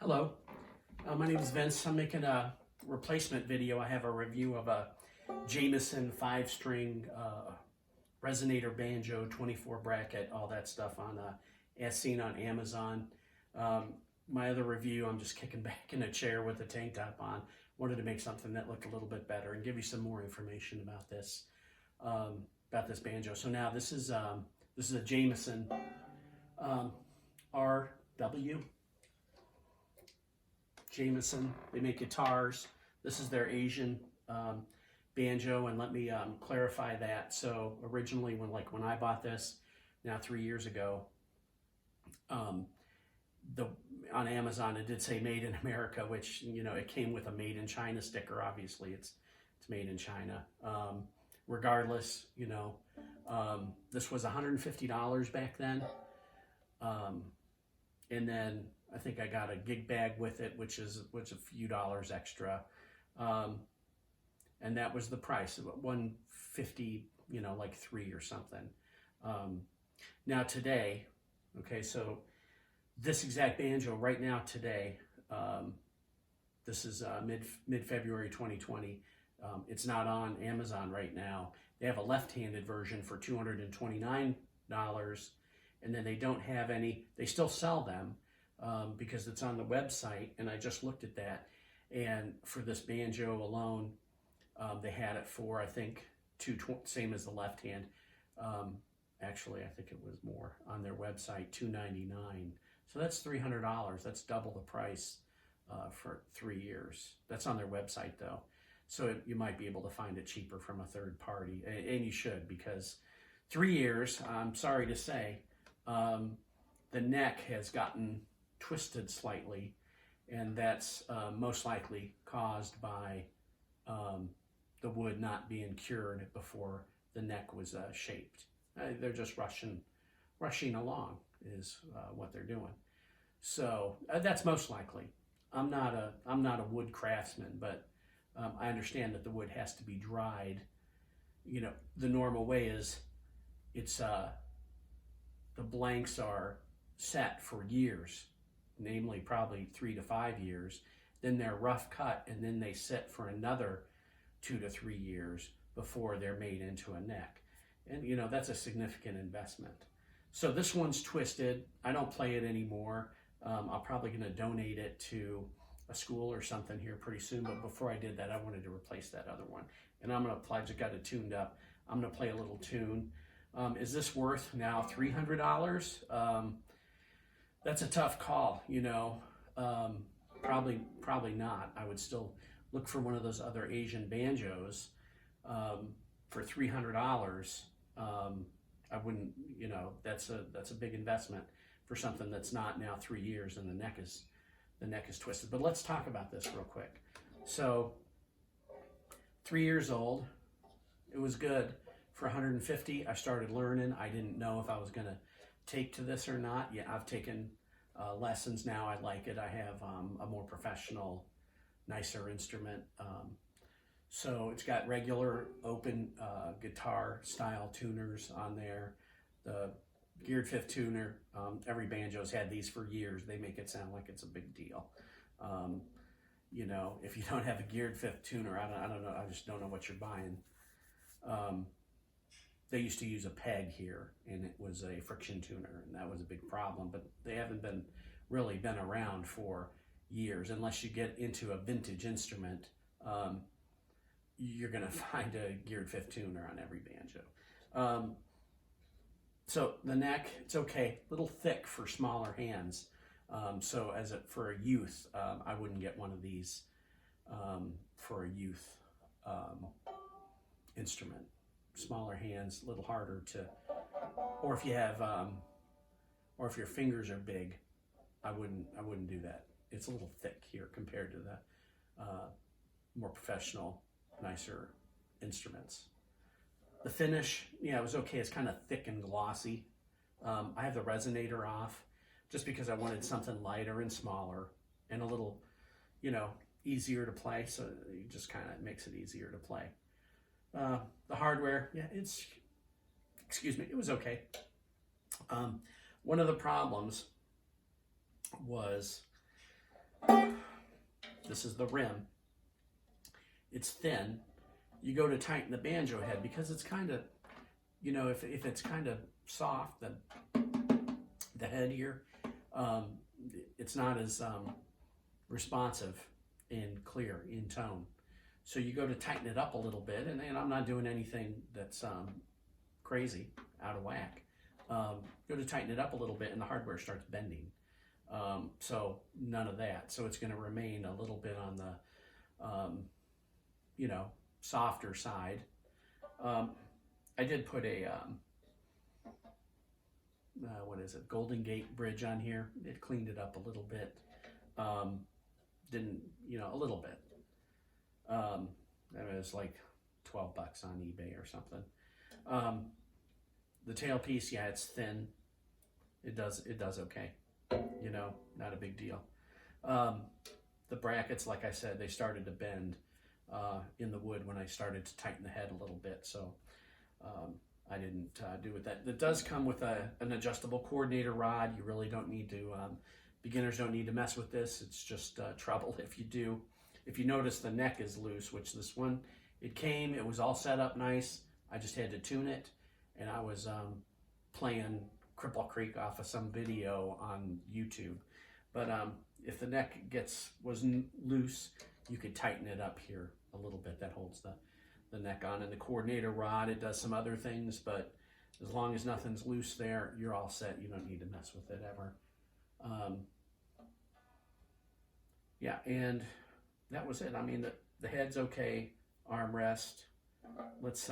Hello, my name is Vince. I'm making a replacement video. I have a review of a Jameson 5-string resonator banjo, 24 bracket, all that stuff on as seen on Amazon. My other review, I'm just kicking back in a chair with a tank top on. Wanted to make something that looked a little bit better and give you some more information about this banjo. So now this is a Jameson W Jameson. They make guitars. This is their Asian banjo, and let me clarify that. So originally, when I bought this, now 3 years ago, on Amazon it did say "Made in America," which it came with a "Made in China" sticker. Obviously, it's made in China. Regardless, this was $150 back then, and then I think I got a gig bag with it, which is a few dollars extra, and that was the price, $150, like 3 or something. Now today, okay, so this exact banjo right now today, this is mid-February 2020. It's not on Amazon right now. They have a left-handed version for $229, and then they don't have any. They still sell them. Because it's on the website, and I just looked at that, and for this banjo alone, they had it for, I think, same as the left hand. Actually, I think it was more on their website, $299. So that's $300. That's double the price for 3 years. That's on their website though, so you might be able to find it cheaper from a third party, and you should, because 3 years. I'm sorry to say, the neck has gotten twisted slightly, and that's most likely caused by the wood not being cured before the neck was shaped. They're just rushing along is what they're doing. So that's most likely. I'm not a wood craftsman, but I understand that the wood has to be dried. The normal way is it's the blanks are set for years, namely probably 3 to 5 years, then they're rough cut, and then they sit for another 2 to 3 years before they're made into a neck. And that's a significant investment. So this one's twisted. I don't play it anymore. I'm probably going to donate it to a school or something here pretty soon, but before I did that, I wanted to replace that other one. And I'm going to play, I just got it tuned up. I'm going to play a little tune. Is this worth now $300? That's a tough call, probably not. I would still look for one of those other Asian banjos for $300. I wouldn't, that's a big investment for something that's not now 3 years and the neck is twisted. But let's talk about this real quick. So 3 years old, it was good. For $150, I started learning. I didn't know if I was gonna take to this or not. Yeah, I've taken lessons now. I like it. I have a more professional, nicer instrument. So it's got regular open guitar style tuners on there. The geared fifth tuner, every banjo's had these for years. They make it sound like it's a big deal. If you don't have a geared fifth tuner, I don't know. I just don't know what you're buying. They used to use a peg here, and it was a friction tuner, and that was a big problem, but they haven't really been around for years. Unless you get into a vintage instrument, you're gonna find a geared fifth tuner on every banjo. So the neck, it's okay, a little thick for smaller hands. So for a youth, I wouldn't get one of these for a youth instrument. Smaller hands, a little harder to, or if you have, or if your fingers are big, I wouldn't do that. It's a little thick here compared to the more professional, nicer instruments. The finish, yeah, it was okay. It's kind of thick and glossy. I have the resonator off just because I wanted something lighter and smaller and a little, easier to play. So it just kind of makes it easier to play. The hardware, yeah, it was okay. One of the problems was This is the rim. It's thin. You go to tighten the banjo head because it's kind of, you know, if it's kind of soft, the head here, it's not as responsive and clear in tone. So you go to tighten it up a little bit, and I'm not doing anything that's crazy, out of whack. Go to tighten it up a little bit, and the hardware starts bending. So none of that. So it's going to remain a little bit on the, you know, softer side. I did put a, what is it, Golden Gate bridge on here. It cleaned it up a little bit. Didn't, you know, a little bit. It was like $12 on eBay or something. The tailpiece, yeah, it's thin. It does okay. You know, not a big deal. The brackets, like I said, they started to bend in the wood when I started to tighten the head a little bit. So I didn't do with that. It does come with an adjustable coordinator rod. You really don't need to, beginners don't need to mess with this. It's just trouble if you do. If you notice the neck is loose, which this one, it was all set up nice. I just had to tune it, and I was playing Cripple Creek off of some video on YouTube. But if the neck was loose, you could tighten it up here a little bit. That holds the neck on. And the coordinator rod, it does some other things, but as long as nothing's loose there, you're all set. You don't need to mess with it ever. Yeah, and that was it. I mean, the head's okay. Armrest. Let's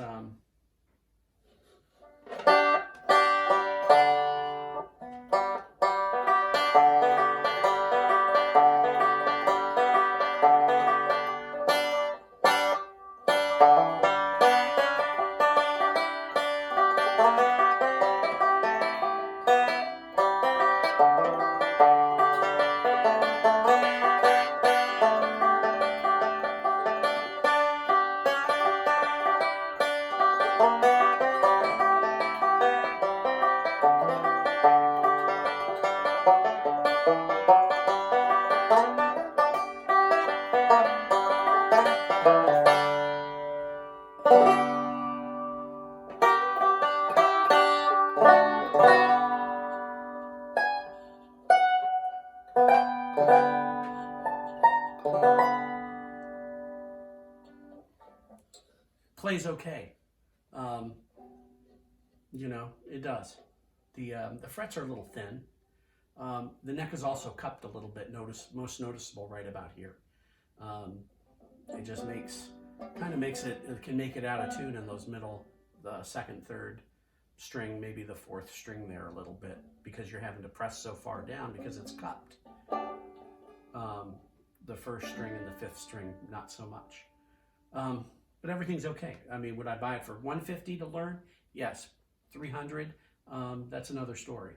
plays okay. You know, it does. The frets are a little thin. The neck is also cupped a little bit. Most noticeable right about here. It just can make it out of tune in those middle, the second, third string, maybe the fourth string there a little bit, because you're having to press so far down because it's cupped. The first string and the fifth string, not so much. But everything's okay. I mean, would I buy it for $150 to learn? Yes. $300, that's another story.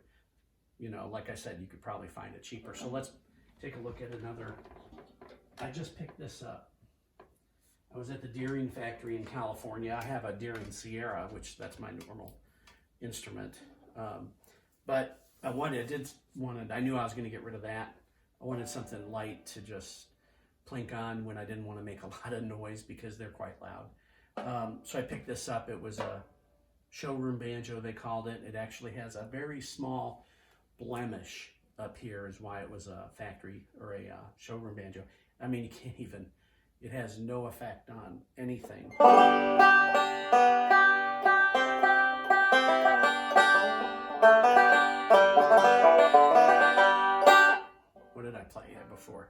You know, like I said, you could probably find it cheaper. So let's take a look at another. I just picked this up. I was at the Deering factory in California. I have a Deering Sierra, which that's my normal instrument. But I knew I was going to get rid of that. I wanted something light to just plink on when I didn't want to make a lot of noise because they're quite loud. So I picked this up. It was a showroom banjo, they called it. It actually has a very small blemish up here, is why it was a factory or a showroom banjo. I mean, you can't even, it has no effect on anything. What did I play here before?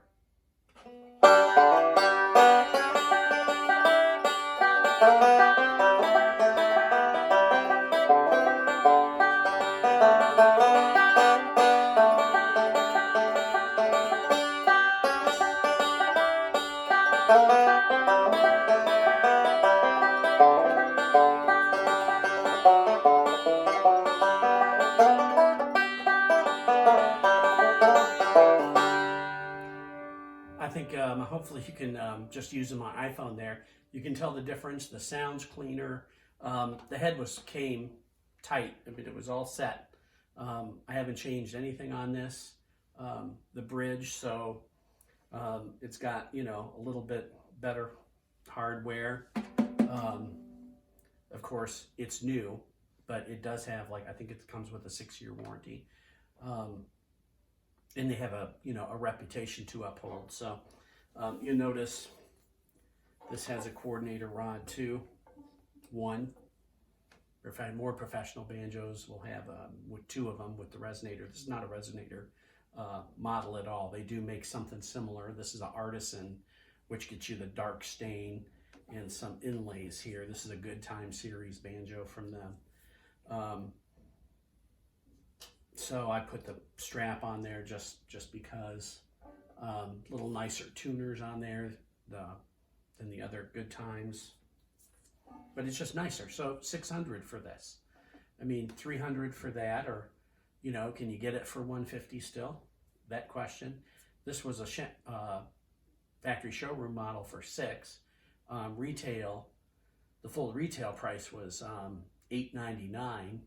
I think hopefully you can, just using my iPhone there, you can tell the difference. The sound's cleaner. The head came tight. I mean, it was all set. I haven't changed anything on this. The bridge, so It's got, you know, a little bit better hardware. Of course, it's new, but it does have, like, I think it comes with a 6-year warranty. And they have a, you know, a reputation to uphold. So you notice this has a coordinator rod too. One. More professional banjos will have with 2 of them with the resonator. This is not a resonator model at all. They do make something similar. This is an Artisan, which gets you the dark stain and some inlays here. This is a Good Time series banjo from them. So I put the strap on there just because. Little nicer tuners on there than the other Good Times. But it's just nicer. So $600 for this. I mean, $300 for that, or, you know, can you get it for $150 still? That question. This was a factory showroom model for $600. Retail, the full retail price was $899,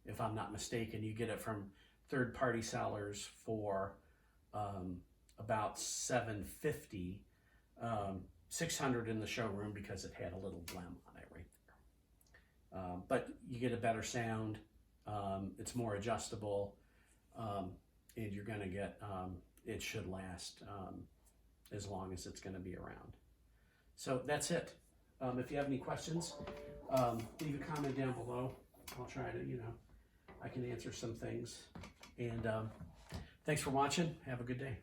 if I'm not mistaken. You get it from third-party sellers for about $750. $600 in the showroom because it had a little blem on it right there. But you get a better sound. It's more adjustable, and you're going to get, it should last as long as it's going to be around. So that's it. If you have any questions, leave a comment down below. I'll try to, you know, I can answer some things. And thanks for watching. Have a good day.